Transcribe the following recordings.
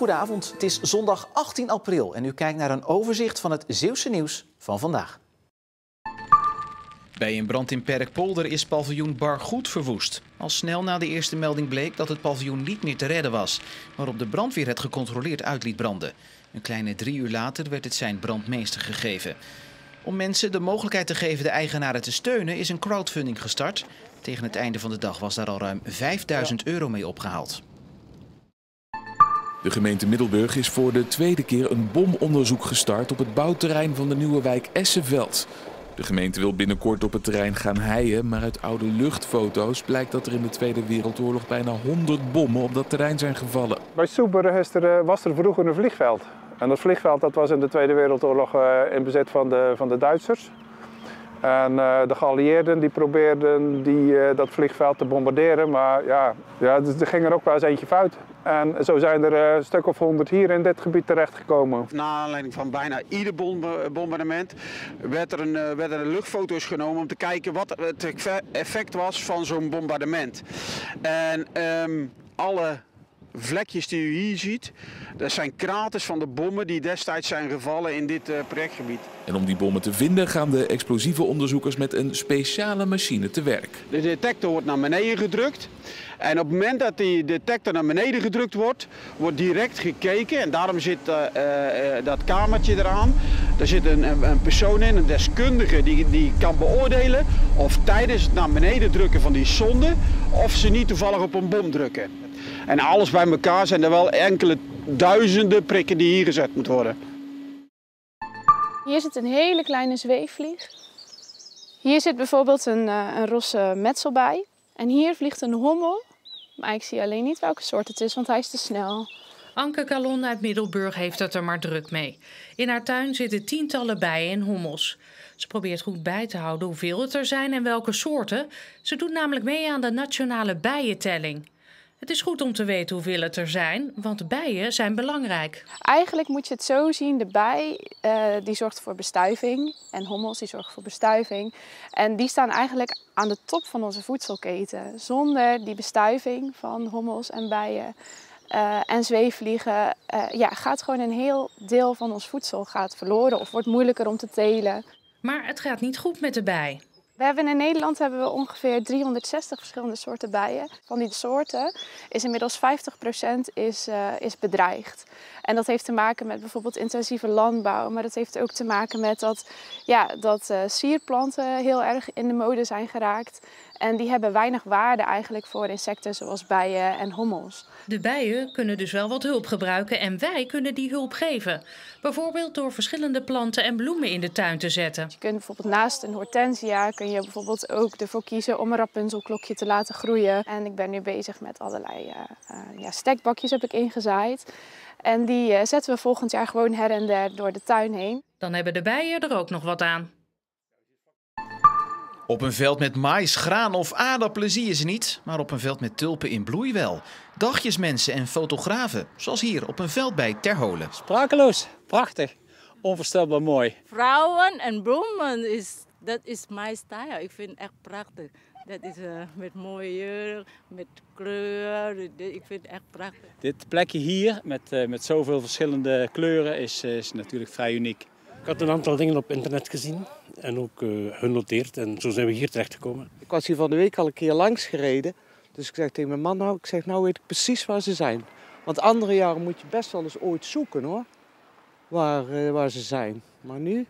Goedenavond, het is zondag 18 april en u kijkt naar een overzicht van het Zeeuwse nieuws van vandaag. Bij een brand in Perkpolder is paviljoen Bar Goed verwoest. Al snel na de eerste melding bleek dat het paviljoen niet meer te redden was, waarop de brandweer het gecontroleerd uit liet branden. Een kleine 3 uur later werd het sein brandmeester gegeven. Om mensen de mogelijkheid te geven de eigenaren te steunen is een crowdfunding gestart. Tegen het einde van de dag was daar al ruim €5.000 mee opgehaald. De gemeente Middelburg is voor de tweede keer een bomonderzoek gestart op het bouwterrein van de nieuwe wijk Esseveld. De gemeente wil binnenkort op het terrein gaan heien, maar uit oude luchtfoto's blijkt dat er in de Tweede Wereldoorlog bijna 100 bommen op dat terrein zijn gevallen. Bij Soeberg was er vroeger een vliegveld. En dat vliegveld dat was in de Tweede Wereldoorlog in bezit van de Duitsers. En de geallieerden die probeerden dat vliegveld te bombarderen, maar ja, er ging er ook wel eens eentje fout. En zo zijn er een stuk of 100 hier in dit gebied terechtgekomen. Na aanleiding van bijna ieder bombardement werden er luchtfoto's genomen om te kijken wat het effect was van zo'n bombardement. En alle vlekjes die u hier ziet, dat zijn kraters van de bommen die destijds zijn gevallen in dit projectgebied. En om die bommen te vinden gaan de explosieve onderzoekers met een speciale machine te werk. De detector wordt naar beneden gedrukt. En op het moment dat die detector naar beneden gedrukt wordt, wordt direct gekeken. En daarom zit dat kamertje eraan. Daar zit een persoon in, een deskundige, die kan beoordelen of tijdens het naar beneden drukken van die sonde, of ze niet toevallig op een bom drukken. En alles bij elkaar zijn er wel enkele duizenden prikken die hier gezet moeten worden. Hier zit een hele kleine zweefvlieg. Hier zit bijvoorbeeld een rosse metselbij. En hier vliegt een hommel. Maar ik zie alleen niet welke soort het is, want hij is te snel. Anke Calon uit Middelburg heeft het er maar druk mee. In haar tuin zitten tientallen bijen en hommels. Ze probeert goed bij te houden hoeveel het er zijn en welke soorten. Ze doet namelijk mee aan de nationale bijentelling. Het is goed om te weten hoeveel het er zijn, want bijen zijn belangrijk. Eigenlijk moet je het zo zien, de bij die zorgt voor bestuiving en hommels die zorgen voor bestuiving. En die staan eigenlijk aan de top van onze voedselketen. Zonder die bestuiving van hommels en bijen en zweefvliegen gaat gewoon een heel deel van ons voedsel verloren of wordt moeilijker om te telen. Maar het gaat niet goed met de bij. In Nederland hebben we ongeveer 360 verschillende soorten bijen. Van die soorten is inmiddels 50% is bedreigd. En dat heeft te maken met bijvoorbeeld intensieve landbouw. Maar dat heeft ook te maken met dat sierplanten heel erg in de mode zijn geraakt. En die hebben weinig waarde eigenlijk voor insecten zoals bijen en hommels. De bijen kunnen dus wel wat hulp gebruiken en wij kunnen die hulp geven. Bijvoorbeeld door verschillende planten en bloemen in de tuin te zetten. Je kunt bijvoorbeeld naast een hortensia kun je bijvoorbeeld ook ervoor kiezen om een rapunzelklokje te laten groeien. En ik ben nu bezig met allerlei stekbakjes heb ik ingezaaid. En die zetten we volgend jaar gewoon her en der door de tuin heen. Dan hebben de bijen er ook nog wat aan. Op een veld met maïs, graan of aardappelen zie je ze niet, maar op een veld met tulpen in bloei wel. Dagjesmensen en fotografen, zoals hier op een veld bij Terholen. Sprakeloos, prachtig, onvoorstelbaar mooi. Vrouwen en bloemen, dat is mijn stijl. Ik vind het echt prachtig. Dat is met mooie jurk, met kleur, ik vind het echt prachtig. Dit plekje hier met zoveel verschillende kleuren is natuurlijk vrij uniek. Ik had een aantal dingen op internet gezien en ook genoteerd en zo zijn we hier terechtgekomen. Ik was hier van de week al een keer langs gereden. Dus ik zeg tegen mijn man, nou weet ik precies waar ze zijn. Want andere jaren moet je best wel eens ooit zoeken hoor, waar ze zijn. Maar nu...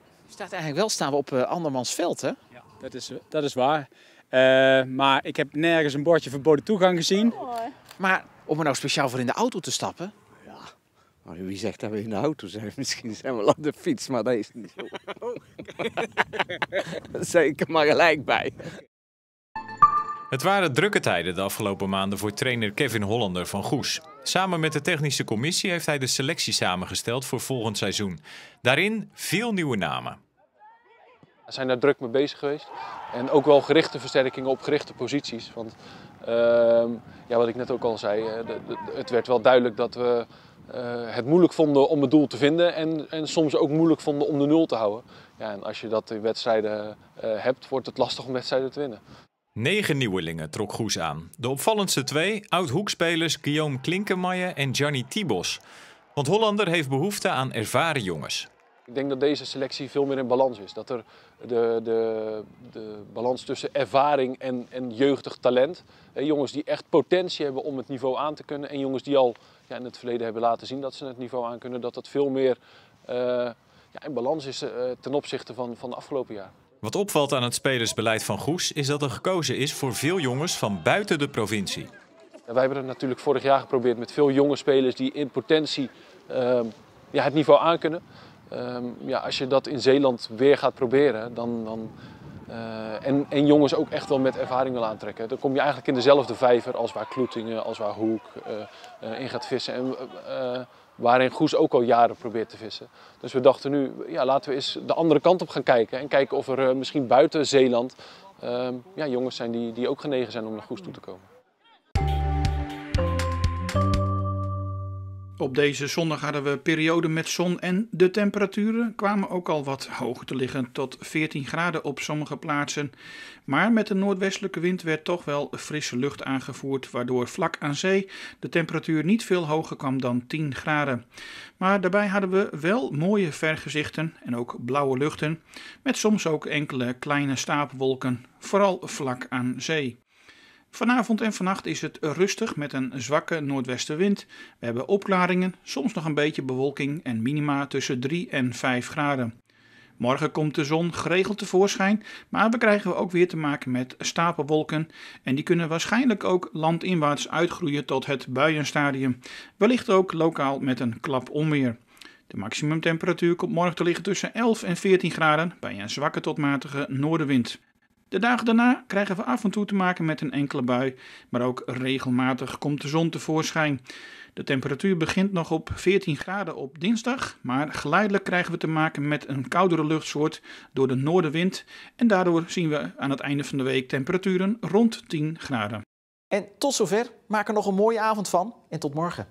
Staan we op andermans veld, hè? Ja, dat is waar. Maar ik heb nergens een bordje verboden toegang gezien. Maar om er nou speciaal voor in de auto te stappen? Nou, wie zegt dat we in de auto zijn? Misschien zijn we op de fiets, maar dat is niet zo. Dat zeg ik er maar gelijk bij. Het waren drukke tijden de afgelopen maanden voor trainer Kevin Hollander van Goes. Samen met de technische commissie heeft hij de selectie samengesteld voor volgend seizoen. Daarin veel nieuwe namen. We zijn daar druk mee bezig geweest. En ook wel gerichte versterkingen op gerichte posities. Want wat ik net ook al zei, het werd wel duidelijk dat we het moeilijk vonden om het doel te vinden en soms ook moeilijk vonden om de nul te houden. Ja, en als je dat in wedstrijden hebt, wordt het lastig om wedstrijden te winnen. 9 nieuwelingen trok Goes aan. De opvallendste 2, oud-hoekspelers Guillaume Klinkenmaier en Gianni Tibos. Want Hollander heeft behoefte aan ervaren jongens. Ik denk dat deze selectie veel meer in balans is. Dat er de balans tussen ervaring en jeugdig talent. Jongens die echt potentie hebben om het niveau aan te kunnen. En jongens die al in het verleden hebben laten zien dat ze het niveau aan kunnen. Dat veel meer in balans is ten opzichte van de afgelopen jaar. Wat opvalt aan het spelersbeleid van Goes is dat er gekozen is voor veel jongens van buiten de provincie. Wij hebben het natuurlijk vorig jaar geprobeerd met veel jonge spelers die in potentie het niveau aankunnen. Als je dat in Zeeland weer gaat proberen en jongens ook echt wel met ervaring wil aantrekken, dan kom je eigenlijk in dezelfde vijver als waar Kloetingen, als waar Hoek in gaat vissen. En waarin Goes ook al jaren probeert te vissen. Dus we dachten nu, laten we eens de andere kant op gaan kijken. En kijken of er misschien buiten Zeeland jongens zijn die ook genegen zijn om naar Goes toe te komen. Op deze zondag hadden we periode met zon en de temperaturen kwamen ook al wat hoger te liggen, tot 14 graden op sommige plaatsen. Maar met de noordwestelijke wind werd toch wel frisse lucht aangevoerd, waardoor vlak aan zee de temperatuur niet veel hoger kwam dan 10 graden. Maar daarbij hadden we wel mooie vergezichten en ook blauwe luchten, met soms ook enkele kleine stapelwolken, vooral vlak aan zee. Vanavond en vannacht is het rustig met een zwakke noordwestenwind. We hebben opklaringen, soms nog een beetje bewolking en minima tussen 3 en 5 graden. Morgen komt de zon geregeld tevoorschijn, maar we krijgen ook weer te maken met stapelwolken. En die kunnen waarschijnlijk ook landinwaarts uitgroeien tot het buienstadium. Wellicht ook lokaal met een klap onweer. De maximumtemperatuur komt morgen te liggen tussen 11 en 14 graden bij een zwakke tot matige noordenwind. De dagen daarna krijgen we af en toe te maken met een enkele bui, maar ook regelmatig komt de zon tevoorschijn. De temperatuur begint nog op 14 graden op dinsdag, maar geleidelijk krijgen we te maken met een koudere luchtsoort door de noordenwind en daardoor zien we aan het einde van de week temperaturen rond 10 graden. En tot zover, maak er nog een mooie avond van en tot morgen.